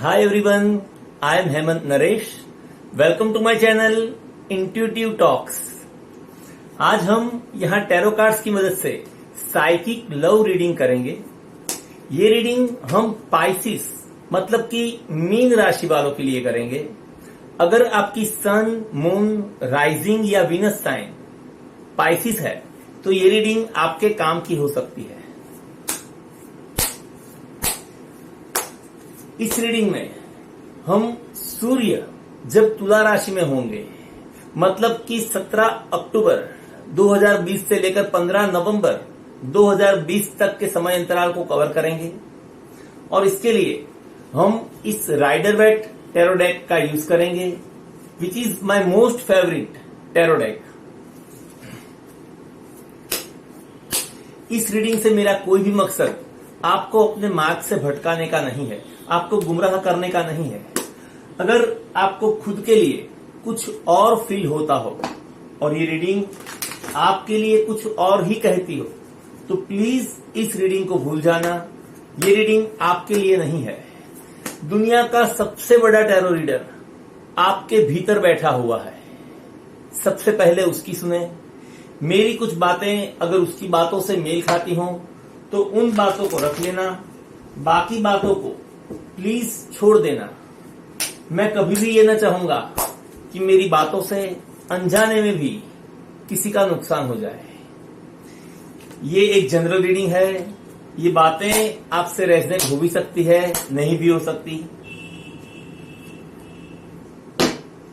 Hi everyone, I am Hemant Naresh. Welcome to my channel Intuitive Talks. आज हम यहाँ tarot cards की मदद से साइकिक लव रीडिंग करेंगे। ये रीडिंग हम पाइसिस मतलब कि मीन राशि वालों के लिए करेंगे। अगर आपकी सन, मून, राइजिंग या वीनस साइन पाइसिस है तो ये रीडिंग आपके काम की हो सकती है। इस रीडिंग में हम सूर्य जब तुला राशि में होंगे मतलब कि 17 अक्टूबर 2020 से लेकर 15 नवंबर 2020 तक के समय अंतराल को कवर करेंगे और इसके लिए हम इस राइडर वेट टैरो डेक का यूज करेंगे which is my most favourite tarot deck. इस रीडिंग से मेरा कोई भी मकसद आपको अपने मार्ग से भटकाने का नहीं है, आपको गुमराह करने का नहीं है। अगर आपको खुद के लिए कुछ और फील होता हो और ये रीडिंग आपके लिए कुछ और ही कहती हो तो प्लीज इस रीडिंग को भूल जाना। ये रीडिंग आपके लिए नहीं है। दुनिया का सबसे बड़ा टैरो रीडर आपके भीतर बैठा हुआ है। सबसे पहले उसकी सुने। मेरी कुछ बातें अगर उसकी बातों से मेल खाती हों तो उन बातों को रख लेना, बाकी बातों को प्लीज छोड़ देना। मैं कभी भी ये ना चाहूंगा कि मेरी बातों से अनजाने में भी किसी का नुकसान हो जाए। ये एक जनरल रीडिंग है। ये बातें आपसे रेजनेट हो भी सकती है, नहीं भी हो सकती।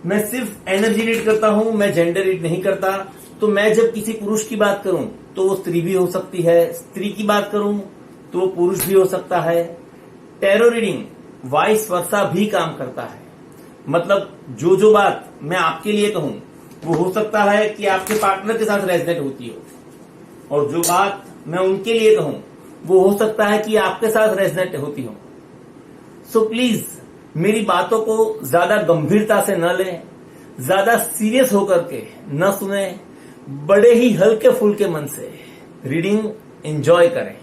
मैं सिर्फ एनर्जी रीड करता हूं, मैं जेंडर रीड नहीं करता। तो मैं जब किसी पुरुष की बात करूं तो वो स्त्री भी हो सकती है, स्त्री की बात करूं तो वो पुरुष भी हो सकता है। टैरो रीडिंग वाइस वर्सा भी काम करता है। मतलब जो बात मैं आपके लिए कहूं वो हो सकता है कि आपके पार्टनर के साथ रेजनेट होती हो और जो बात मैं उनके लिए कहूं वो हो सकता है कि आपके साथ रेजनेट होती हो। सो प्लीज मेरी बातों को ज्यादा गंभीरता से न लें, ज्यादा सीरियस होकर के न सुने, बड़े ही हल्के फुल्के मन से रीडिंग एंजॉय करें।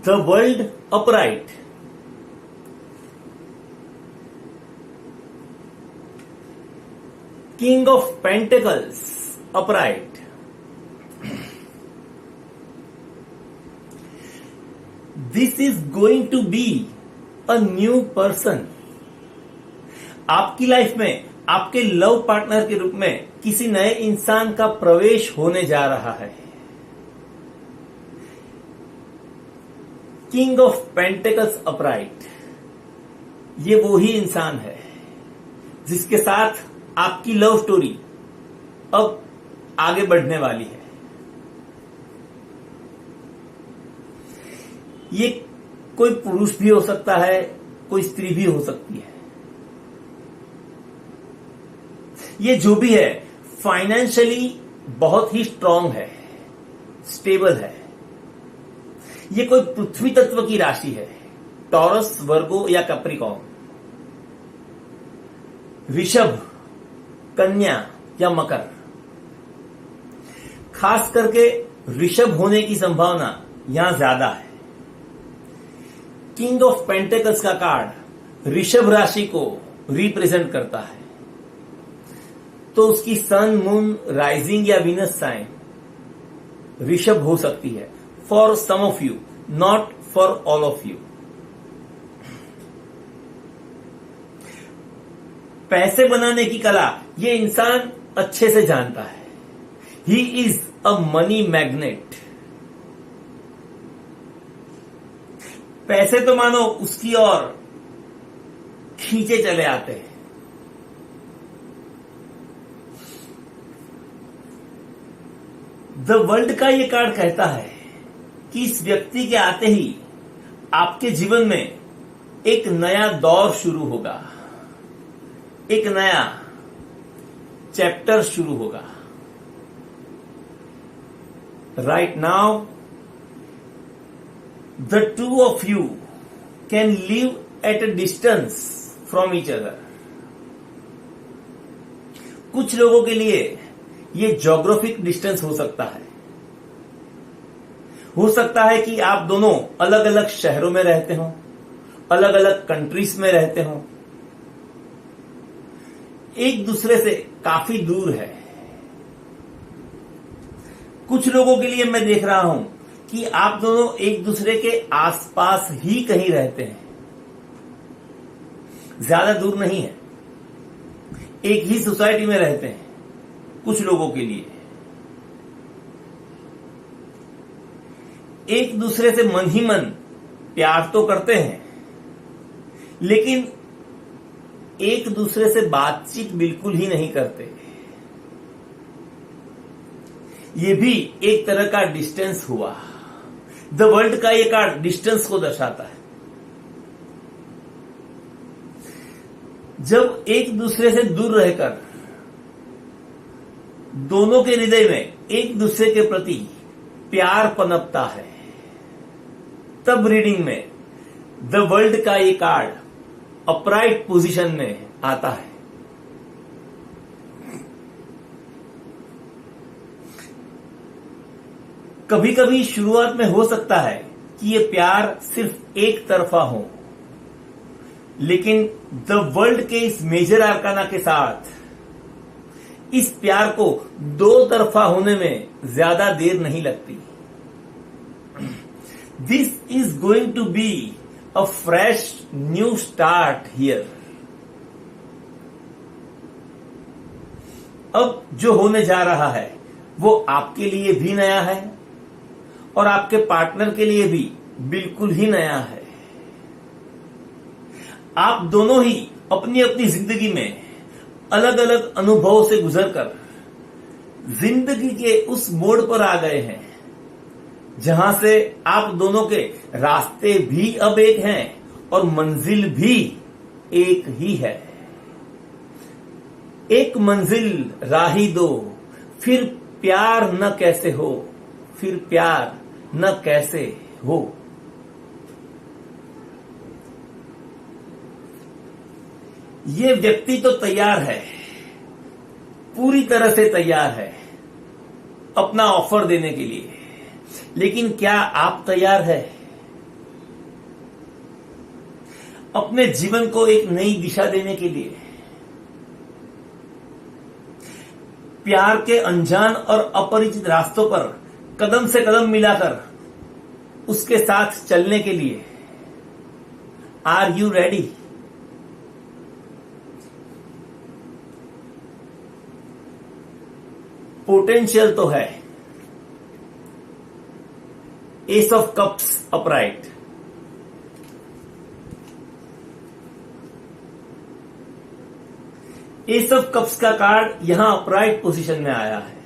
The world upright. King of Pentacles upright. This is going to be a new person. आपकी लाइफ में आपके लव पार्टनर के रूप में किसी नए इंसान का प्रवेश होने जा रहा है। किंग ऑफ पेंटिकल्स अपराइट, ये वो ही इंसान है जिसके साथ आपकी लव स्टोरी अब आगे बढ़ने वाली है। ये कोई पुरुष भी हो सकता है, कोई स्त्री भी हो सकती है। ये जो भी है फाइनेंशियली बहुत ही स्ट्रांग है, स्टेबल है। ये कोई पृथ्वी तत्व की राशि है, टॉरस, वर्गो या कैप्रिकॉर्न, ऋषभ, कन्या या मकर। खास करके ऋषभ होने की संभावना यहां ज्यादा है। किंग ऑफ पेंटिकल्स का कार्ड ऋषभ राशि को रिप्रेजेंट करता है। तो उसकी सन, मून, राइजिंग या वीनस साइन ऋषभ हो सकती है। For some of you, not for all of you. पैसे बनाने की कला ये इंसान अच्छे से जानता है। He is a money magnet. पैसे तो मानो उसकी और खींचे चले आते हैं। द वर्ल्ड का ये कार्ड कहता है कि इस व्यक्ति के आते ही आपके जीवन में एक नया दौर शुरू होगा, एक नया चैप्टर शुरू होगा। Right now the two of you can live at a distance from each other. कुछ लोगों के लिए ये ज्योग्राफिक डिस्टेंस हो सकता है। हो सकता है कि आप दोनों अलग अलग शहरों में रहते हो, अलग अलग कंट्रीज में रहते हो, एक दूसरे से काफी दूर है। कुछ लोगों के लिए मैं देख रहा हूं कि आप दोनों एक दूसरे के आसपास ही कहीं रहते हैं, ज्यादा दूर नहीं है, एक ही सोसाइटी में रहते हैं। कुछ लोगों के लिए एक दूसरे से मन ही मन प्यार तो करते हैं, लेकिन एक दूसरे से बातचीत बिल्कुल ही नहीं करते। ये भी एक तरह का डिस्टेंस हुआ। द वर्ल्ड का ये कार्ड डिस्टेंस को दर्शाता है। जब एक दूसरे से दूर रहकर दोनों के हृदय में एक दूसरे के प्रति प्यार पनपता है, तब रीडिंग में द वर्ल्ड का ये कार्ड अपराइट पोजीशन में आता है। कभी कभी शुरुआत में हो सकता है कि ये प्यार सिर्फ एक तरफा हो, लेकिन द वर्ल्ड के इस मेजर आर्काना के साथ इस प्यार को दो तरफा होने में ज्यादा देर नहीं लगती। This is going to be a fresh new start here. अब जो होने जा रहा है वो आपके लिए भी नया है और आपके पार्टनर के लिए भी बिल्कुल ही नया है। आप दोनों ही अपनी अपनी जिंदगी में अलग अलग अनुभवों से गुजरकर जिंदगी के उस मोड़ पर आ गए हैं जहां से आप दोनों के रास्ते भी अब एक हैं और मंजिल भी एक ही है। एक मंजिल राही दो, फिर प्यार न कैसे हो, फिर प्यार न कैसे हो। ये व्यक्ति तो तैयार है, पूरी तरह से तैयार है अपना ऑफर देने के लिए, लेकिन क्या आप तैयार है अपने जीवन को एक नई दिशा देने के लिए? प्यार के अनजान और अपरिचित रास्तों पर कदम से कदम मिलाकर उसके साथ चलने के लिए आर यू रेडी? पोटेंशियल तो है। S of cups upright, S of cups का कार्ड यहां अपराइट पोजीशन में आया है।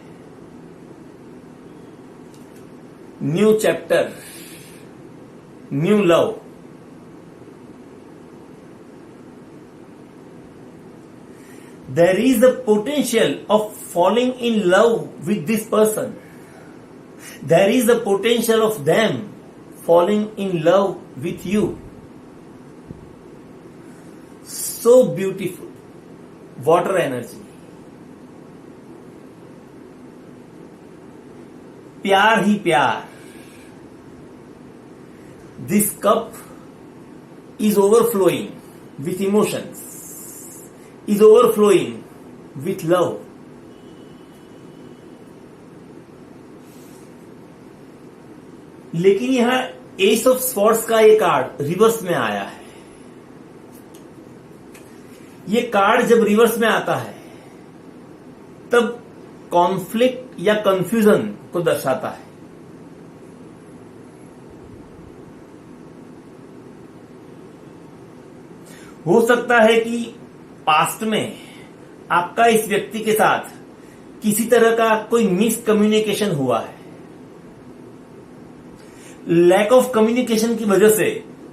New chapter, new love. There is a potential of falling in love with this person. There is a potential of them falling in love with you. So beautiful. Water energy. प्यार ही प्यार. This cup is overflowing with emotions. Is overflowing with love. लेकिन यहां S of swords का ये card reverse में आया है। ये कार्ड जब रिवर्स में आता है तब कॉन्फ्लिक्ट या कंफ्यूजन को दर्शाता है। हो सकता है कि पास्ट में आपका इस व्यक्ति के साथ किसी तरह का कोई मिसकम्युनिकेशन हुआ है। लैक ऑफ कम्युनिकेशन की वजह से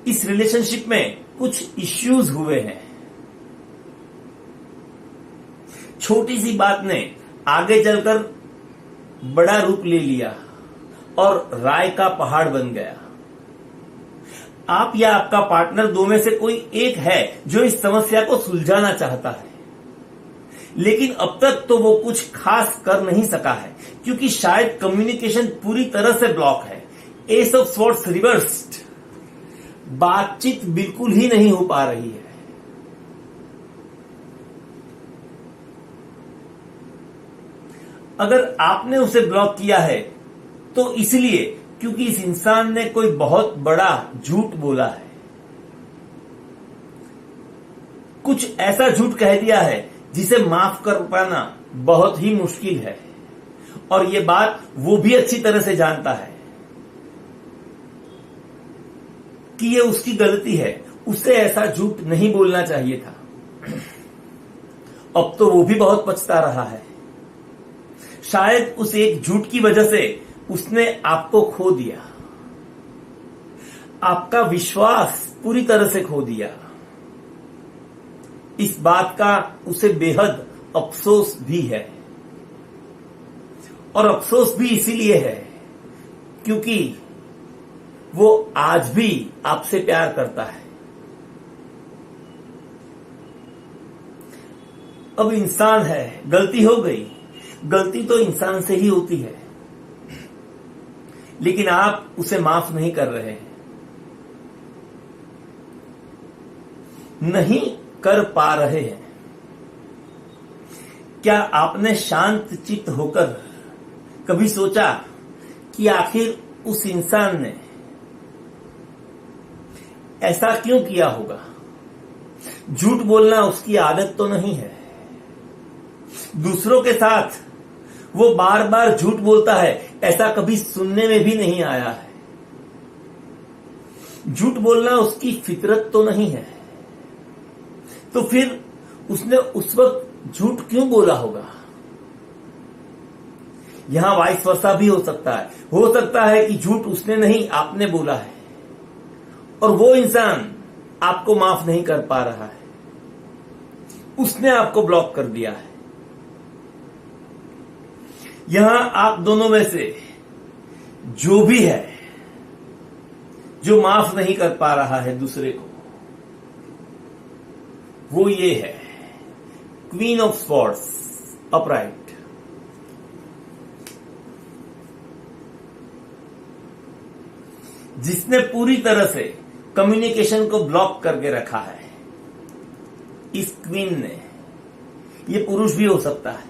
इस रिलेशनशिप में कुछ इश्यूज हुए हैं। छोटी सी बात ने आगे चलकर बड़ा रूप ले लिया और राय का पहाड़ बन गया। आप या आपका पार्टनर दो में से कोई एक है जो इस समस्या को सुलझाना चाहता है, लेकिन अब तक तो वो कुछ खास कर नहीं सका है क्योंकि शायद कम्युनिकेशन पूरी तरह से ब्लॉक है। एस ऑफ स्वॉर्ड्स रिवर्स्ड, बातचीत बिल्कुल ही नहीं हो पा रही है। अगर आपने उसे ब्लॉक किया है तो इसलिए क्योंकि इस इंसान ने कोई बहुत बड़ा झूठ बोला है, कुछ ऐसा झूठ कह दिया है जिसे माफ कर पाना बहुत ही मुश्किल है, और ये बात वो भी अच्छी तरह से जानता है कि ये उसकी गलती है। उसे ऐसा झूठ नहीं बोलना चाहिए था। अब तो वो भी बहुत पछता रहा है। शायद उस एक झूठ की वजह से उसने आपको खो दिया, आपका विश्वास पूरी तरह से खो दिया। इस बात का उसे बेहद अफसोस भी है, और अफसोस भी इसीलिए है क्योंकि वो आज भी आपसे प्यार करता है। अब इंसान है, गलती हो गई, गलती तो इंसान से ही होती है, लेकिन आप उसे माफ नहीं कर रहे हैं, नहीं कर पा रहे हैं। क्या आपने शांत चित्त होकर कभी सोचा कि आखिर उस इंसान ने ऐसा क्यों किया होगा? झूठ बोलना उसकी आदत तो नहीं है। दूसरों के साथ वो बार बार झूठ बोलता है, ऐसा कभी सुनने में भी नहीं आया है। झूठ बोलना उसकी फितरत तो नहीं है, तो फिर उसने उस वक्त झूठ क्यों बोला होगा? यहां वाइस वर्सा भी हो सकता है कि झूठ उसने नहीं आपने बोला है, और वो इंसान आपको माफ नहीं कर पा रहा है, उसने आपको ब्लॉक कर दिया है। यहां आप दोनों में से जो भी है जो माफ नहीं कर पा रहा है दूसरे को, वो ये है क्वीन ऑफ स्वॉर्ड्स अपराइट। जिसने पूरी तरह से कम्युनिकेशन को ब्लॉक करके रखा है, इस क्वीन ने, ये पुरुष भी हो सकता है,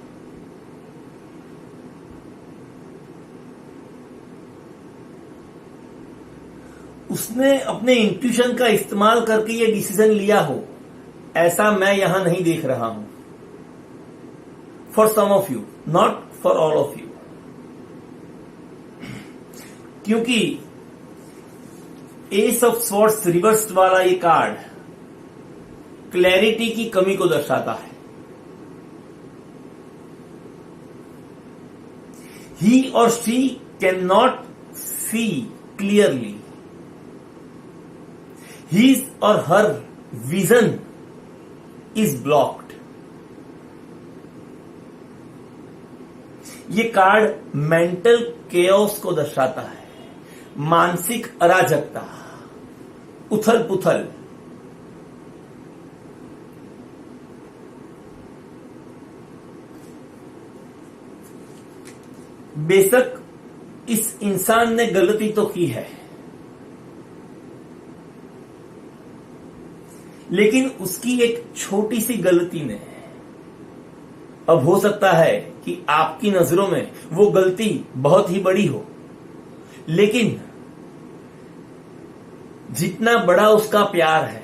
उसने अपने इंट्यूशन का इस्तेमाल करके ये डिसीजन लिया हो, ऐसा मैं यहां नहीं देख रहा हूं। For some of you, not for all of you, क्योंकि एस ऑफ स्वॉर्ड्स रिवर्स्ड वाला ये कार्ड क्लैरिटी की कमी को दर्शाता है। ही और she can not see clearly, his or her vision is blocked। ये कार्ड मेंटल केओस को दर्शाता है, मानसिक अराजकता, उथल पुथल। बेशक इस इंसान ने गलती तो की है, लेकिन उसकी एक छोटी सी गलती ने, अब हो सकता है कि आपकी नजरों में वो गलती बहुत ही बड़ी हो, लेकिन जितना बड़ा उसका प्यार है,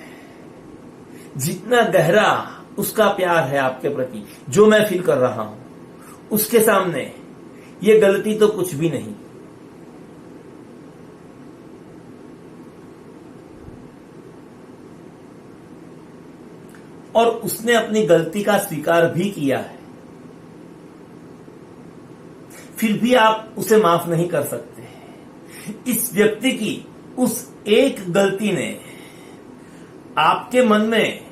जितना गहरा उसका प्यार है आपके प्रति, जो मैं फील कर रहा हूं, उसके सामने ये गलती तो कुछ भी नहीं। और उसने अपनी गलती का स्वीकार भी किया है, फिर भी आप उसे माफ नहीं कर सकते। इस व्यक्ति की उस एक गलती ने आपके मन में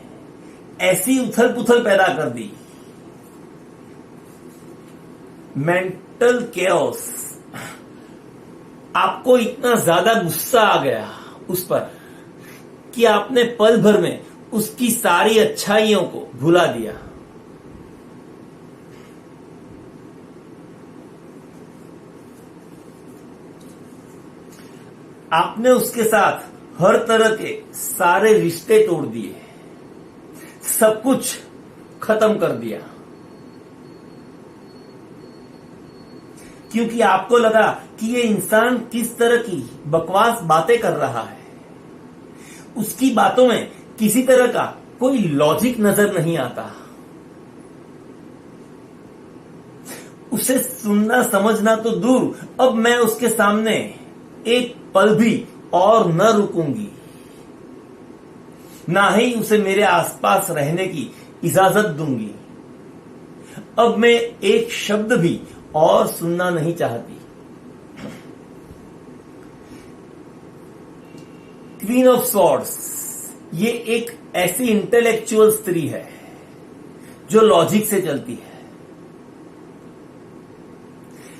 ऐसी उथल पुथल पैदा कर दी, मेंटल केओस, आपको इतना ज्यादा गुस्सा आ गया उस पर कि आपने पल भर में उसकी सारी अच्छाइयों को भुला दिया। आपने उसके साथ हर तरह के सारे रिश्ते तोड़ दिए, सब कुछ खत्म कर दिया, क्योंकि आपको लगा कि ये इंसान किस तरह की बकवास बातें कर रहा है। उसकी बातों में किसी तरह का कोई लॉजिक नजर नहीं आता। उसे सुनना समझना तो दूर, अब मैं उसके सामने एक पल भी और न रुकूंगी, ना ही उसे मेरे आसपास रहने की इजाजत दूंगी। अब मैं एक शब्द भी और सुनना नहीं चाहती। क्वीन ऑफ स्वॉर्ड्स, ये एक ऐसी इंटेलेक्चुअल स्त्री है जो लॉजिक से चलती है,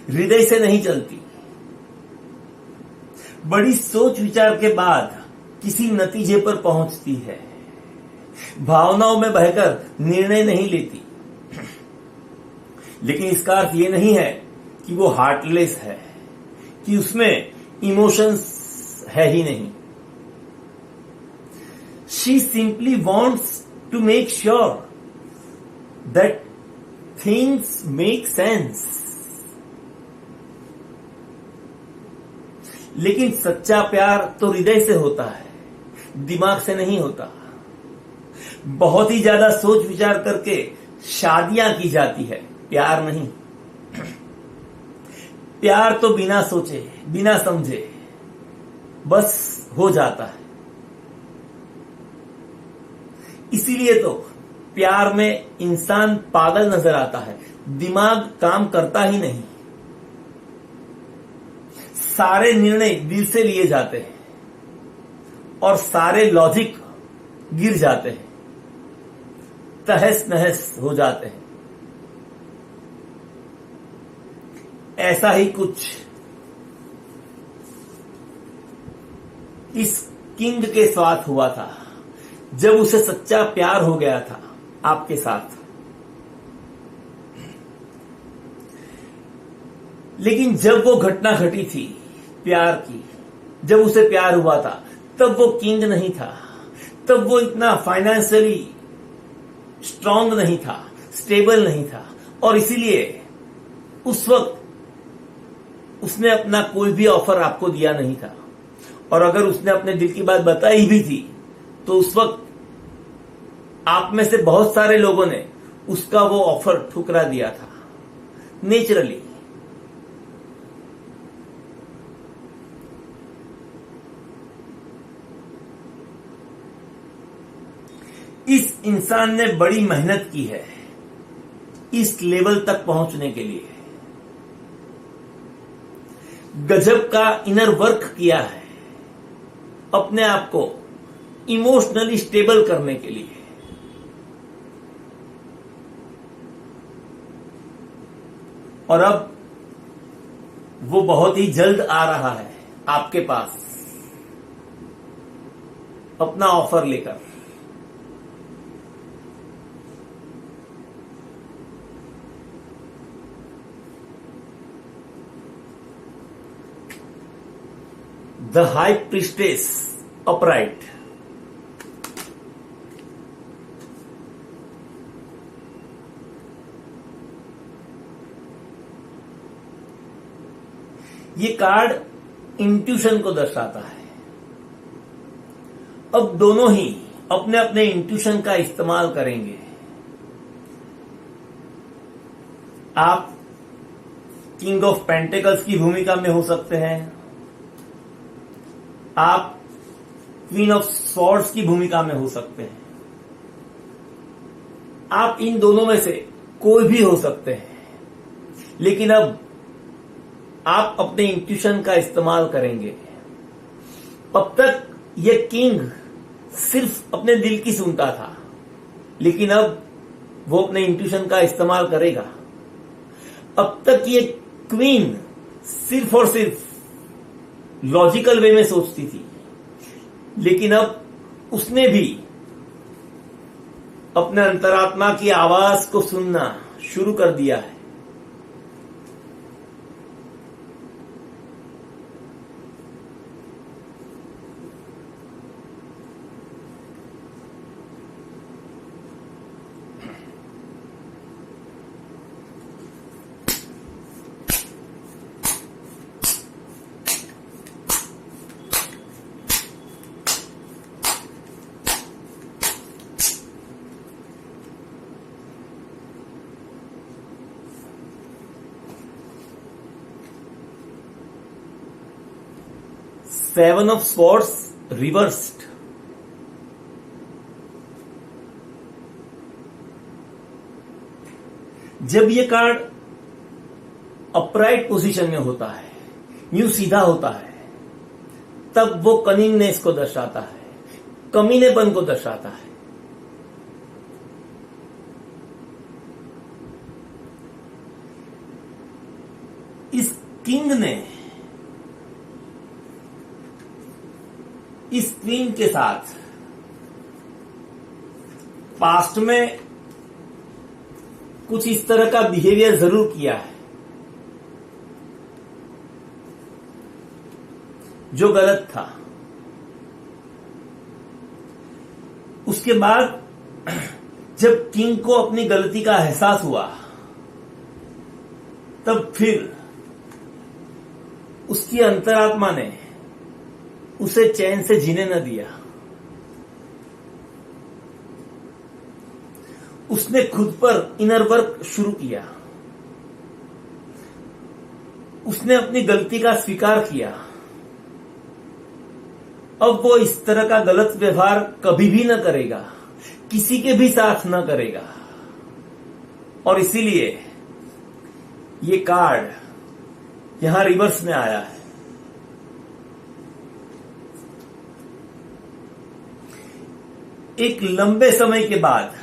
हृदय से नहीं चलती। बड़ी सोच विचार के बाद किसी नतीजे पर पहुंचती है, भावनाओं में बहकर निर्णय नहीं लेती। लेकिन इसका अर्थ ये नहीं है कि वो हार्टलेस है, कि उसमें इमोशंस है ही नहीं। She simply wants to make sure that things make sense. लेकिन सच्चा प्यार तो हृदय से होता है, दिमाग से नहीं होता। बहुत ही ज्यादा सोच विचार करके शादियां की जाती है, प्यार नहीं। प्यार तो बिना सोचे बिना समझे बस हो जाता है। इसीलिए तो प्यार में इंसान पागल नजर आता है, दिमाग काम करता ही नहीं। सारे निर्णय दिल से लिए जाते हैं और सारे लॉजिक गिर जाते हैं, तहस नहस हो जाते हैं। ऐसा ही कुछ इस किंग के साथ हुआ था जब उसे सच्चा प्यार हो गया था आपके साथ। लेकिन जब वो घटना घटी थी प्यार की, जब उसे प्यार हुआ था, तब वो किंग नहीं था, तब वो इतना फाइनेंशियली स्ट्रांग नहीं था, स्टेबल नहीं था, और इसीलिए उस वक्त उसने अपना कोई भी ऑफर आपको दिया नहीं था। और अगर उसने अपने दिल की बात बताई भी थी तो उस वक्त आप में से बहुत सारे लोगों ने उसका वो ऑफर ठुकरा दिया था, नेचुरली। इस इंसान ने बड़ी मेहनत की है इस लेवल तक पहुंचने के लिए, गजब का इनर वर्क किया है अपने आप को इमोशनली स्टेबल करने के लिए। और अब वो बहुत ही जल्द आ रहा है आपके पास अपना ऑफर लेकर। The High Priestess upright. ये कार्ड इंट्यूशन को दर्शाता है। अब दोनों ही अपने अपने इंट्यूशन का इस्तेमाल करेंगे। आप किंग ऑफ पेंटिकल्स की भूमिका में हो सकते हैं, आप क्वीन ऑफ स्वॉर्ड्स की भूमिका में हो सकते हैं। आप इन दोनों में से कोई भी हो सकते हैं, लेकिन अब आप अपने इंट्यूशन का इस्तेमाल करेंगे। अब तक ये किंग सिर्फ अपने दिल की सुनता था, लेकिन अब वो अपने इंट्यूशन का इस्तेमाल करेगा। अब तक ये क्वीन सिर्फ और सिर्फ लॉजिकल वे में सोचती थी, लेकिन अब उसने भी अपने अंतरात्मा की आवाज को सुनना शुरू कर दिया है। Seven of swords reversed. जब ये कार्ड अपराइट पोजीशन में होता है, यूं सीधा होता है, तब वो कनिंगनेस को दर्शाता है, कमीनेपन को दर्शाता है। इस किंग ने इस क्वीन के साथ पास्ट में कुछ इस तरह का बिहेवियर जरूर किया है जो गलत था। उसके बाद जब किंग को अपनी गलती का एहसास हुआ, तब फिर उसकी अंतरात्मा ने उसे चैन से जीने न दिया। उसने खुद पर इनर वर्क शुरू किया। उसने अपनी गलती का स्वीकार किया। अब वो इस तरह का गलत व्यवहार कभी भी न करेगा, किसी के भी साथ न करेगा। और इसीलिए ये कार्ड यहां रिवर्स में आया है। एक लंबे समय के बाद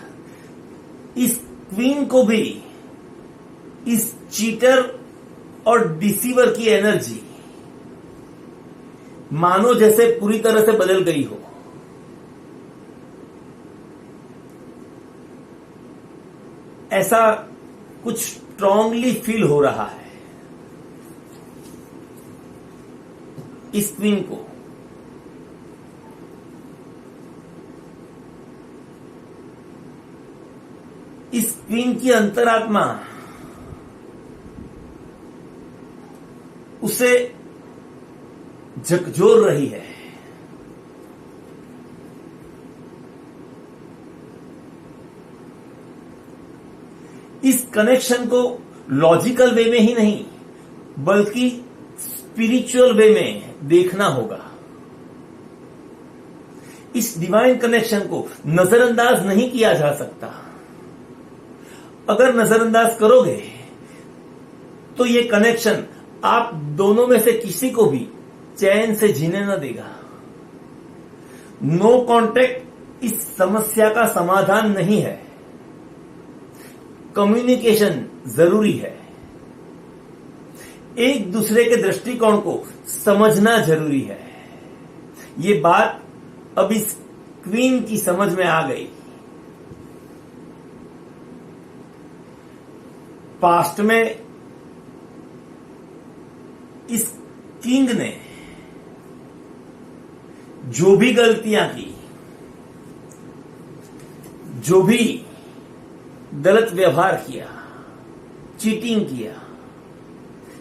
इस क्वीन को भी इस चीटर और डिसीवर की एनर्जी मानो जैसे पूरी तरह से बदल गई हो। ऐसा कुछ स्ट्रांगली फील हो रहा है इस क्वीन को। इस क्वीन की अंतरात्मा उसे झकझोर रही है। इस कनेक्शन को लॉजिकल वे में ही नहीं, बल्कि स्पिरिचुअल वे में देखना होगा। इस डिवाइन कनेक्शन को नजरअंदाज नहीं किया जा सकता। अगर नजरअंदाज करोगे तो ये कनेक्शन आप दोनों में से किसी को भी चैन से जीने न देगा। नो कांटेक्ट इस समस्या का समाधान नहीं है। कम्युनिकेशन जरूरी है। एक दूसरे के दृष्टिकोण को समझना जरूरी है। ये बात अब इस क्वीन की समझ में आ गई। पास्ट में इस किंग ने जो भी गलतियां की, जो भी गलत व्यवहार किया, चीटिंग किया,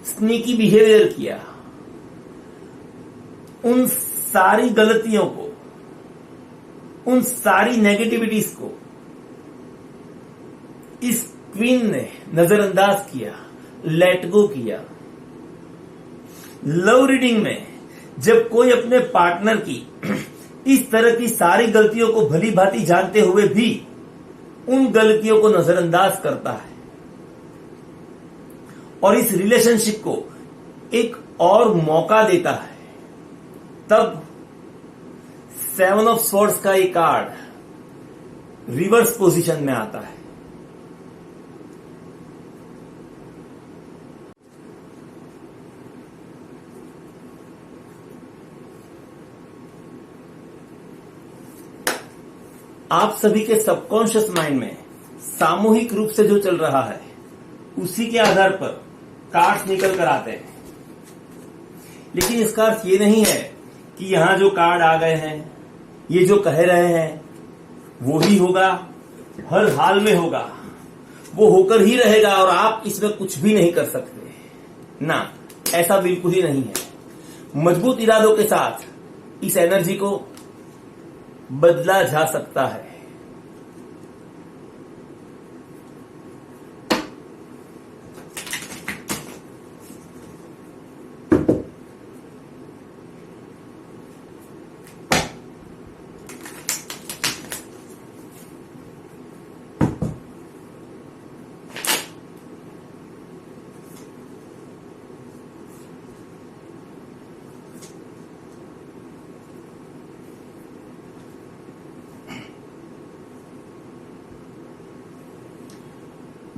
स्नीकी बिहेवियर किया, उन सारी गलतियों को, उन सारी नेगेटिविटीज को इस क्वीन ने नजरअंदाज किया, लेट गो किया। लव रीडिंग में जब कोई अपने पार्टनर की इस तरह की सारी गलतियों को भली भांति जानते हुए भी उन गलतियों को नजरअंदाज करता है और इस रिलेशनशिप को एक और मौका देता है, तब 7 ऑफ स्वॉर्ड्स का ये कार्ड रिवर्स पोजीशन में आता है। आप सभी के सबकॉन्शियस माइंड में सामूहिक रूप से जो चल रहा है उसी के आधार पर कार्ड्स निकल कर आते हैं। लेकिन इसका अर्थ ये नहीं है कि यहां जो कार्ड आ गए हैं, ये जो कह रहे हैं वो ही होगा, हर हाल में होगा, वो होकर ही रहेगा और आप इसमें कुछ भी नहीं कर सकते ना, ऐसा बिल्कुल ही नहीं है। मजबूत इरादों के साथ इस एनर्जी को बदला जा सकता है।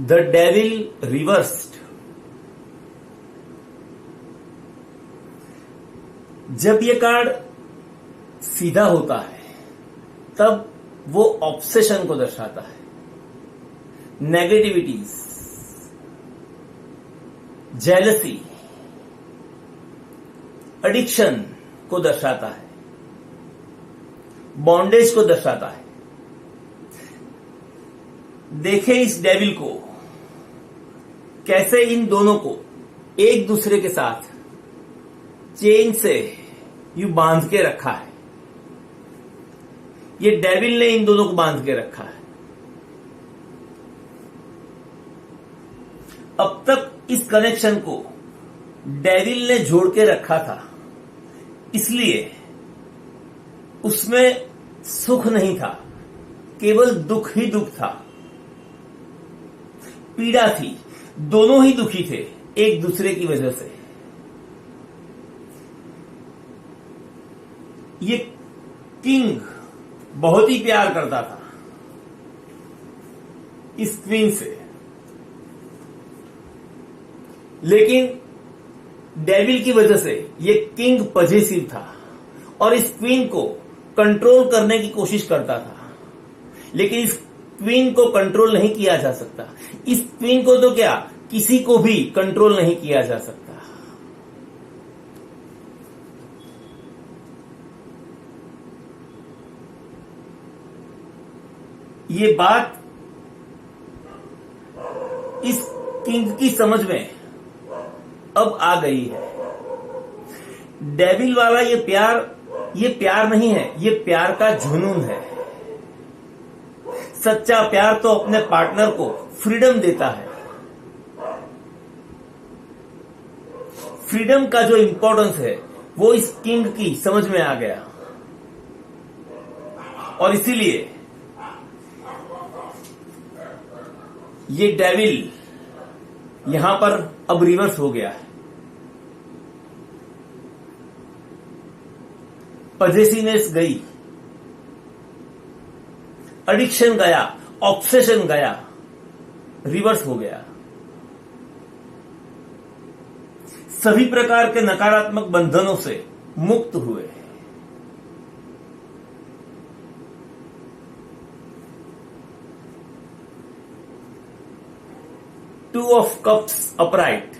The devil reversed. जब ये कार्ड सीधा होता है तब वो ऑब्सेशन को दर्शाता है, नेगेटिविटीज, जेलसी, एडिक्शन को दर्शाता है, बॉन्डेज को दर्शाता है। देखें इस डेविल को कैसे इन दोनों को एक दूसरे के साथ चेन से यूं बांध के रखा है। ये डेविल ने इन दोनों को बांध के रखा है। अब तक इस कनेक्शन को डेविल ने जोड़ के रखा था, इसलिए उसमें सुख नहीं था, केवल दुख ही दुख था, पीड़ा थी। दोनों ही दुखी थे एक दूसरे की वजह से। ये किंग बहुत ही प्यार करता था इस क्वीन से, लेकिन डेविल की वजह से ये किंग पजेसिव था और इस क्वीन को कंट्रोल करने की कोशिश करता था, लेकिन इस क्वीन को कंट्रोल नहीं किया जा सकता। इस क्वीन को तो क्या, किसी को भी कंट्रोल नहीं किया जा सकता। ये बात इस किंग की समझ में अब आ गई है। डेविल वाला ये प्यार नहीं है, ये प्यार का जुनून है। सच्चा प्यार तो अपने पार्टनर को फ्रीडम देता है। फ्रीडम का जो इंपॉर्टेंस है वो इस किंग की समझ में आ गया और इसीलिए ये डेविल यहां पर अब रिवर्स हो गया है। पजेसिवनेस गई, एडिक्शन गया, ऑब्सेशन गया, रिवर्स हो गया। सभी प्रकार के नकारात्मक बंधनों से मुक्त हुए। Two of cups upright.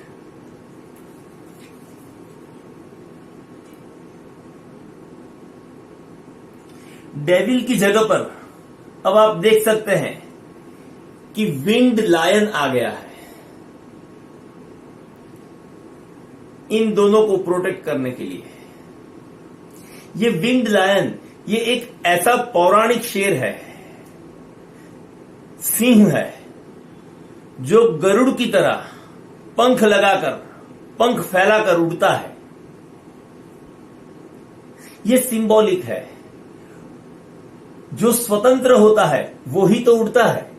Devil की जगह पर अब आप देख सकते हैं कि विंड लायन आ गया है इन दोनों को प्रोटेक्ट करने के लिए। ये विंड लायन ये एक ऐसा पौराणिक शेर है, सिंह है, जो गरुड़ की तरह पंख लगाकर, पंख फैलाकर उड़ता है। ये सिंबॉलिक है। जो स्वतंत्र होता है वो ही तो उड़ता है,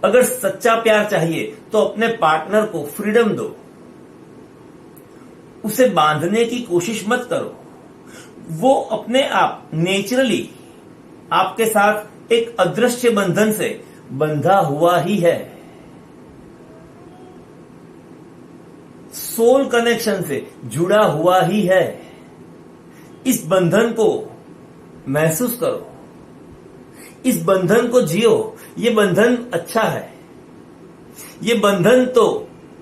अगर सच्चा प्यार चाहिए तो अपने पार्टनर को फ्रीडम दो, उसे बांधने की कोशिश मत करो। वो अपने आप नेचुरली आपके साथ एक अदृश्य बंधन से बंधा हुआ ही है, सोल कनेक्शन से जुड़ा हुआ ही है। इस बंधन को महसूस करो, इस बंधन को जियो। ये बंधन अच्छा है, ये बंधन तो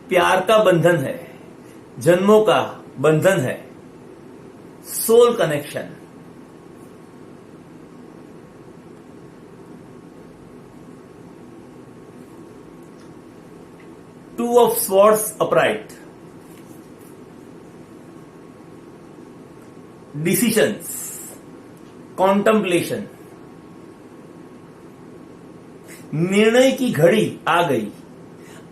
प्यार का बंधन है, जन्मों का बंधन है, soul connection. Two of swords upright, decisions, contemplation, निर्णय की घड़ी आ गई।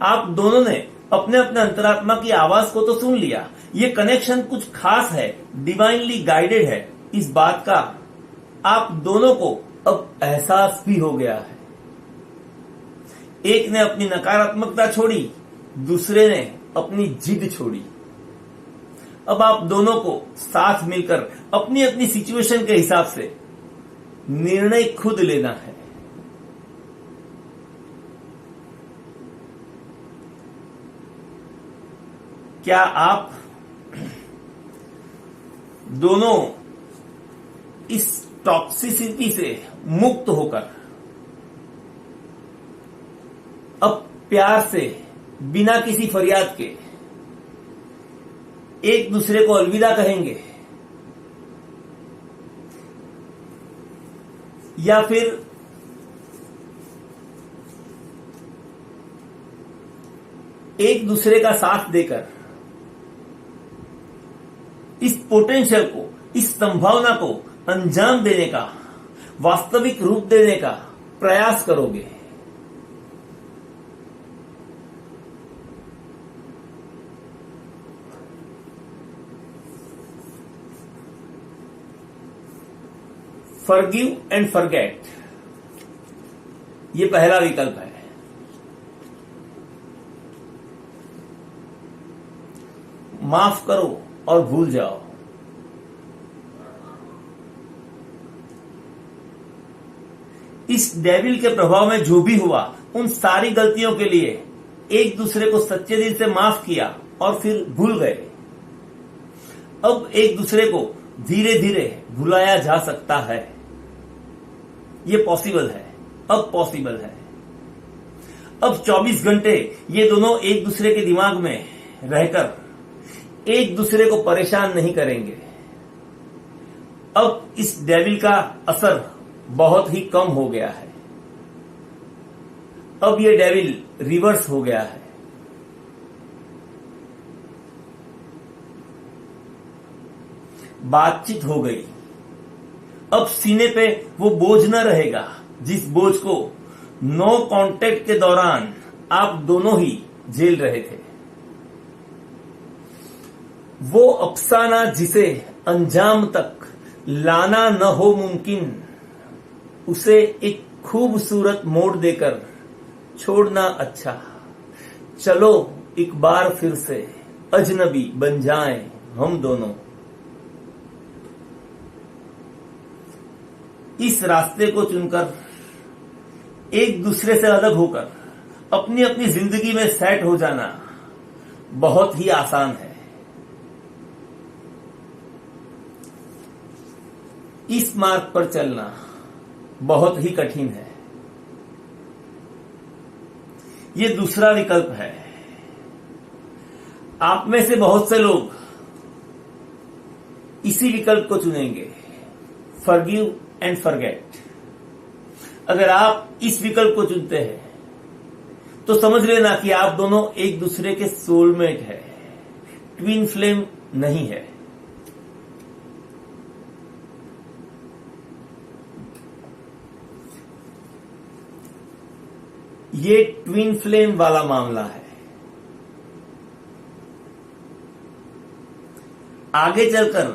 आप दोनों ने अपने अपने अंतरात्मा की आवाज को तो सुन लिया। ये कनेक्शन कुछ खास है, डिवाइनली गाइडेड है, इस बात का आप दोनों को अब एहसास भी हो गया है। एक ने अपनी नकारात्मकता छोड़ी, दूसरे ने अपनी जिद छोड़ी। अब आप दोनों को साथ मिलकर अपनी अपनी सिचुएशन के हिसाब से निर्णय खुद लेना है। क्या आप दोनों इस टॉक्सिसिटी से मुक्त होकर अब प्यार से बिना किसी फरियाद के एक दूसरे को अलविदा कहेंगे, या फिर एक दूसरे का साथ देकर इस पोटेंशियल को, इस संभावना को अंजाम देने का, वास्तविक रूप देने का प्रयास करोगे? फॉरगिव एंड फॉरगेट, ये पहला विकल्प है। माफ करो और भूल जाओ। इस डेविल के प्रभाव में जो भी हुआ, उन सारी गलतियों के लिए एक दूसरे को सच्चे दिल से माफ किया और फिर भूल गए। अब एक दूसरे को धीरे धीरे भुलाया जा सकता है। ये पॉसिबल है, अब पॉसिबल है। अब 24 घंटे ये दोनों एक दूसरे के दिमाग में रहकर एक दूसरे को परेशान नहीं करेंगे। अब इस डेविल का असर बहुत ही कम हो गया है। अब ये डेविल रिवर्स हो गया है। बातचीत हो गई। अब सीने पे वो बोझ न रहेगा, जिस बोझ को नो कांटेक्ट के दौरान आप दोनों ही झेल रहे थे। वो अफसाना जिसे अंजाम तक लाना न हो मुमकिन, उसे एक खूबसूरत मोड़ देकर छोड़ना अच्छा। चलो एक बार फिर से अजनबी बन जाएं हम दोनों। इस रास्ते को चुनकर एक दूसरे से अलग होकर अपनी अपनी जिंदगी में सेट हो जाना बहुत ही आसान है। इस मार्ग पर चलना बहुत ही कठिन है। ये दूसरा विकल्प है। आप में से बहुत से लोग इसी विकल्प को चुनेंगे, फॉरगिव एंड फॉरगेट। अगर आप इस विकल्प को चुनते हैं तो समझ लेना कि आप दोनों एक दूसरे के सोलमेट है, ट्विन फ्लेम नहीं है। ये ट्विन फ्लेम वाला मामला है। आगे चलकर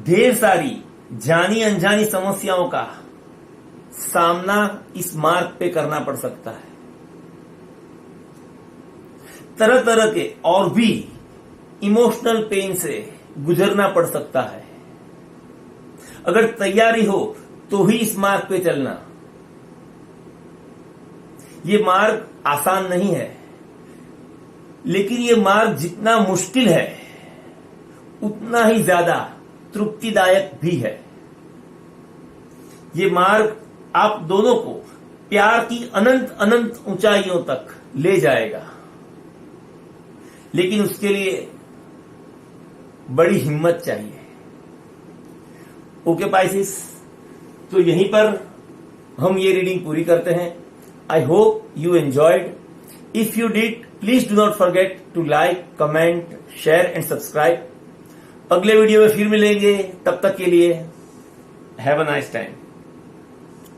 ढेर सारी जानी अनजानी समस्याओं का सामना इस मार्ग पे करना पड़ सकता है। तरह तरह के और भी इमोशनल पेन से गुजरना पड़ सकता है। अगर तैयारी हो तो ही इस मार्ग पे चलना। ये मार्ग आसान नहीं है, लेकिन ये मार्ग जितना मुश्किल है उतना ही ज्यादा तृप्तिदायक भी है। ये मार्ग आप दोनों को प्यार की अनंत अनंत ऊंचाइयों तक ले जाएगा, लेकिन उसके लिए बड़ी हिम्मत चाहिए। ओके पाइसेस, तो यहीं पर हम ये रीडिंग पूरी करते हैं। I hope you enjoyed. If you did, please do not forget to like, comment, share and subscribe. अगले वीडियो में फिर मिलेंगे, तब तक के लिए हैव अ नाइस टाइम।